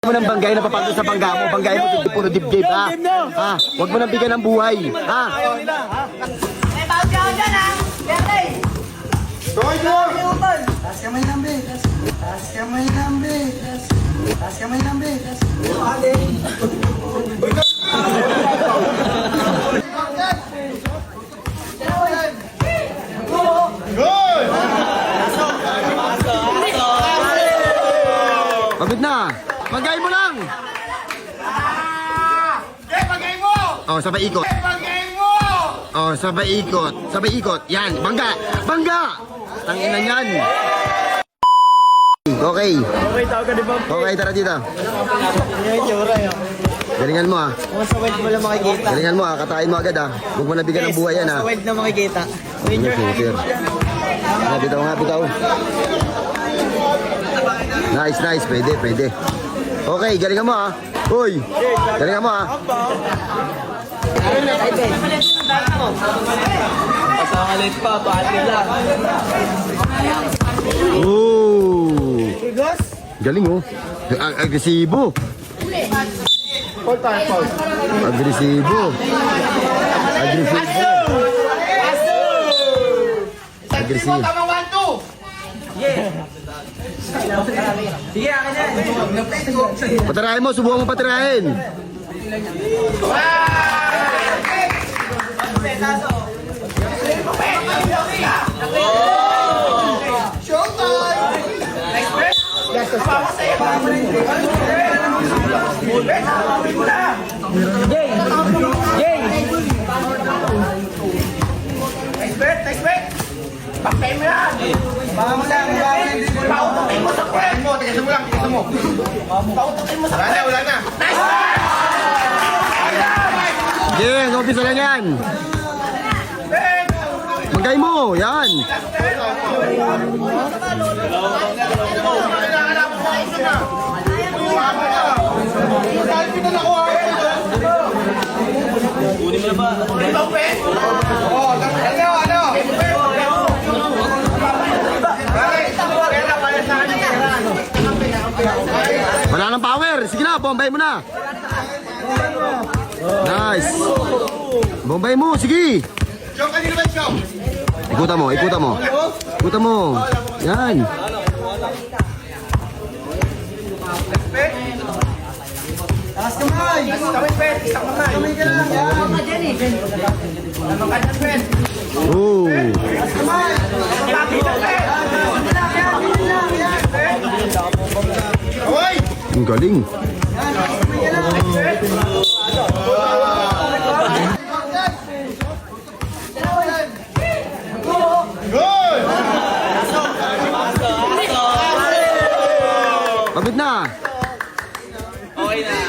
Mo nang banggay na papagod sa bangga mo, banggay mo puro dibdib ha. Ha, wag mo nang bigyan ng buhay, ha. May bawat ka dyan ha. Berte. Toy, Toy! Taas kamay ng be. Taas kamay ng be. Taas kamay ng be. Good! Pagod na. Banggay mo lang. Pagay mo! Oh, sabay ikot. Pagay mo! Oh, sabay ikot. Sabay ikot. Yan, bangga. Bangga. Tangina niyan. Okay. Okay, tao ka di ba? Okay, tara dito. Yung itsura yun. Galingan mo ha. Kung sa wide mo lang makikita. Galingan mo ha. Katayin mo agad ha. Huwag mo nabigyan ng buhay yan ha. Sa wide na makikita. Ranger, Super. Nga, bitaw nga, bitaw. Nice, nice. Pwede, pwede. Okay, galingan mo ha. Uy, galingan mo ha. Pasangalit pa, paati lang. Ooh. Igos? Galing oh. Agresibo. Full time, full. Agresibo. Agresibo. Agresibo. Tama 1-2! Sige, akin yan. Patirahin mo, subukan mo patirahin. Nice bet! Pakay mo yan! Pautukin mo sa kwet mo! Tigasan mo lang, tigasan mo! Pautukin mo sa kwet! Wala na! Nice! Yeah, umpisa lang yan. Magay mo, yan. Wala nang power. Sige na, bombay mo na. Nice. Bombay mo, sige. Show ka dito ba, show? Ikutan mo, ikutan mo. Ikutan mo. Yan. Taas kamay. Kamay, bet! Isang kamay! Kamay ka lang. Yan. Ano ka dyan, bet? Oh. Taas kamay. Lagi na, bet! Away! Ang galing. Good! Pagod na. Okay na.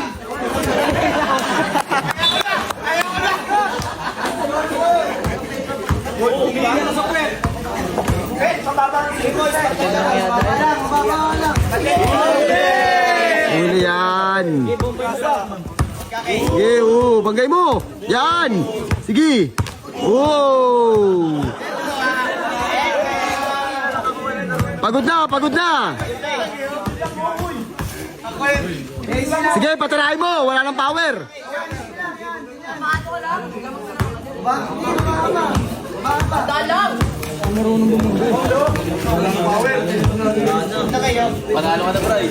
Huli yan. Sige, banggay mo. Yan. Sige. Oh. Pagod na, pagod na. Sige, patirahin mo. Wala nang power. Dalaw. Panalo ka na, Bray.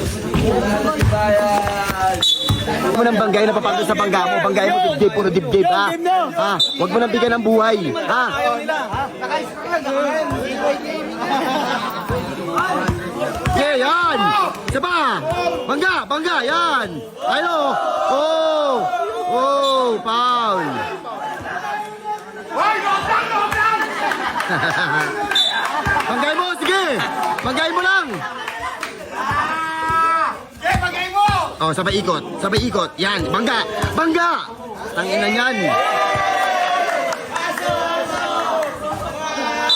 Huwag mo nang banggay na papagod sa bangga mo, banggay mo dibdib, puro dibdib ha. Ha, huwag mo nang bigyan ng buhay, ha. Okay, yan. Isa pa. Bangga, bangga, yan. Ayo. Oh. Oh, foul. Banggay mo, sige. Banggay mo lang. Pagay mo! Oh, sabay ikot. Sabay ikot. Yan, bangga. Bangga. Tangina niyan.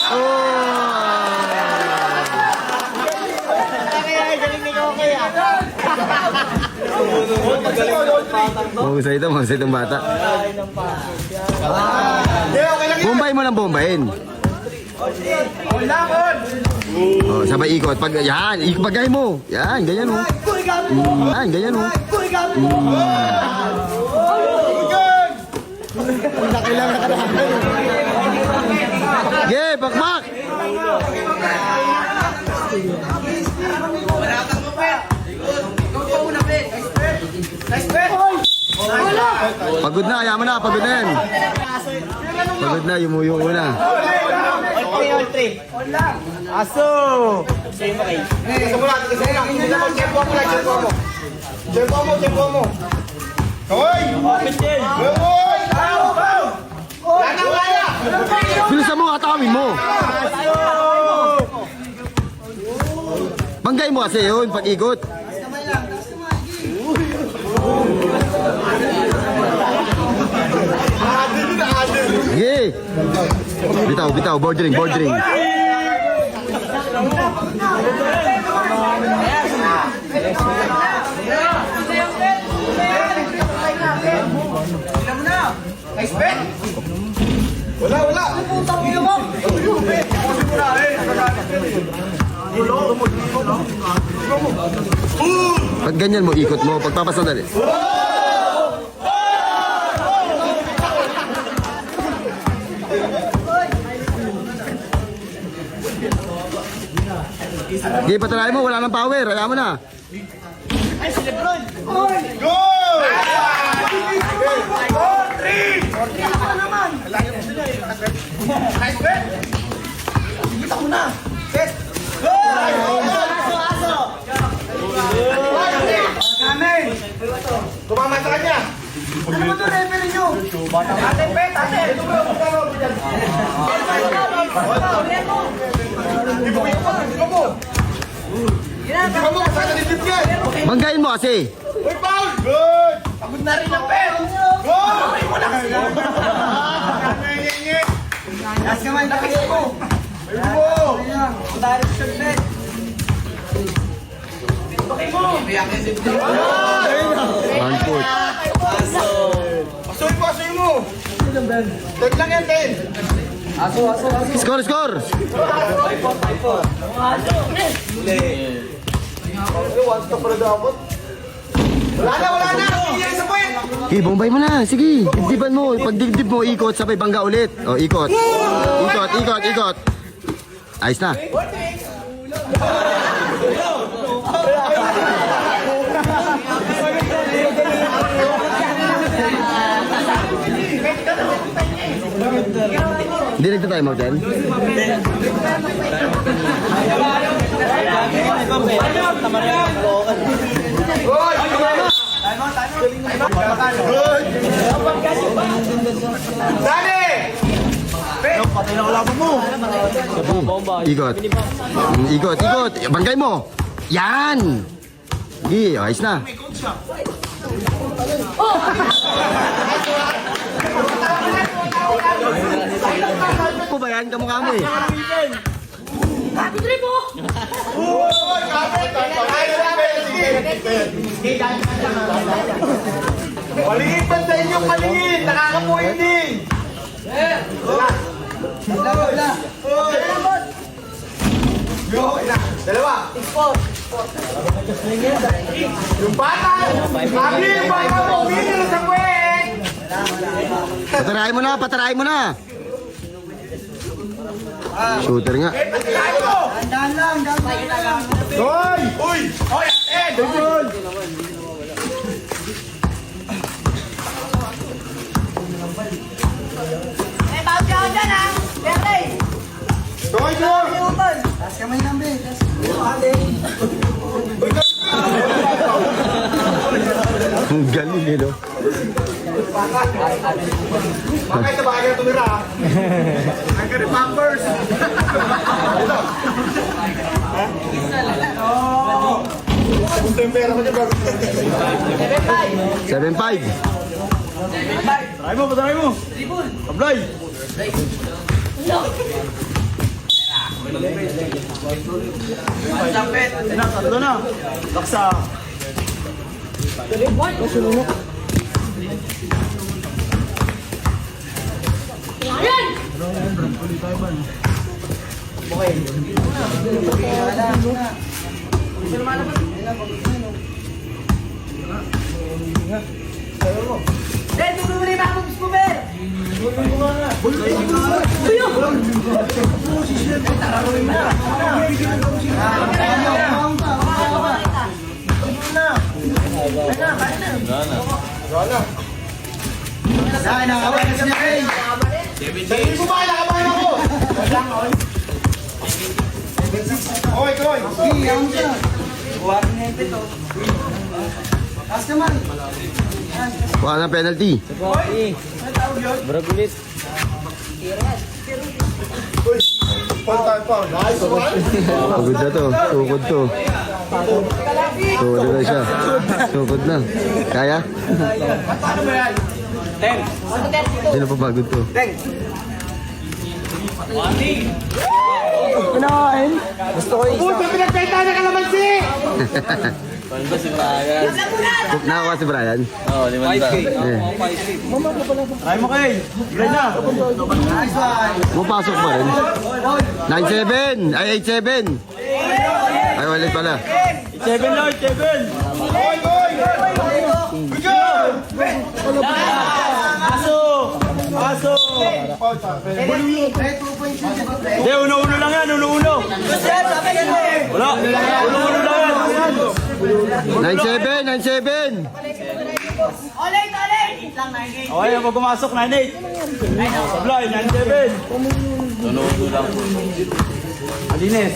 Oh. Mahusay ito, mahusay itong bata. Bombay mo lang bombayin. Oh, sabay ikot. Pag, yan, bagay mo. Yan, ganyan oh. Ay, ganyan oh. Yeah, bakbak! Pagod na, ayaw mo na, pagod na yan. Pagod na, yumuyo mo na. Aso! Tigasan mo lang, tigasan mo lang. Tempo mo lang, tempo mo. Tempo mo. Hoy! Hoy! Wala na, wala! Bilisan mo, atawin mo. Banggay mo kasi yun, pag-ikot. Sige. Bitaw, bitaw, bordering, bordering. Wala, wala! Pag ganyan mo, ikot mo, pagpapasadali. Sige, patalain mo, wala nang power, ayaw mo na. Go! Tumama sa kanya! Ano mo ito, referee nyo? Di ba mo kasama ni Tip yan? Banggain mo kasi. Uy, Paul! Good! Pagod na rin ang pet! Good! Ay mo na kasi! Taas kamay, taas mo. Ayun mo! Direction net. One foot. Pasuy mo! 10 lang yan, 10! Score, score! Wala na! Iyan sa point! Okay, bombay mo na. Sige, dibdiban mo. Pag dibdib mo, ikot, sabay bangga ulit. O, ikot. Ikot, ikot, ikot. Ayos na. Hindi nagta-time out yan? Dali! Ikot. Ikot, ikot. Banggay mo. Yan! Sige, ayos na. Ano ba yan? Kamukha mo eh. Uy! Kapit! Malingit pa sa inyong malingit! Nakakapuhin din! Wala. Yo! Dalawa! Yung bata! Sabi yung bata mo! Uminilo sa puwet! Patarahin mo na, patarahin mo na. Shooter nga. Dahan lang. Hoy! Uy! Hoy! Ate! Good! May bounce ako dyan, ha? Berde. Hoy! Hoy! Taas kamay lang, be. Ang galing eh, no? Bakit sa bagay na tumira? Ang ka-remembers! Punta yung pera mo dyan, bago. 7-5. Patay mo! Ablay! Tatlo na! Laksa! Ben, tuloy mo na yung mga moves mo, Ben. Dahil nakakabahan na siya eh. Hindi ko ba? Nakabahan ako! Oy, Koy! Sige, yaman siya. Taas naman. Kuha ng penalty. Foul tayo, foul. Nice one! Pagod na to. Tukod to. Tukod na siya. Tukod na. Kaya? Sino pa pagod to? Uy, sa pinagkaita na kalamansi! Nakakuha si Brian? Oo, 5K. Eh. Ay mo kay! Ilan na? Pumapasok pa rin. 9-7. Ay, 8-7. Ay, walit pala. 7 Lord, 7! Koy, Koy! Bigyan! Aso! Aso! Foul tayo. Hindi, uno-uno lang yan, uno-uno. Wala, uno-uno lang yan. 9-7. 9-7. Ulit, ulit. Lang, 9 Okay, ako pumasok, 9-8. Sablay, 9-7. Uno-uno lang. Alines.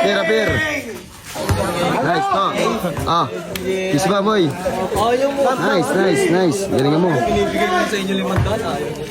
Pira, pir. Nice, to. Ah, kiss ba, boy? Nice. Galingan mo. Binibigay ko sa inyo 500.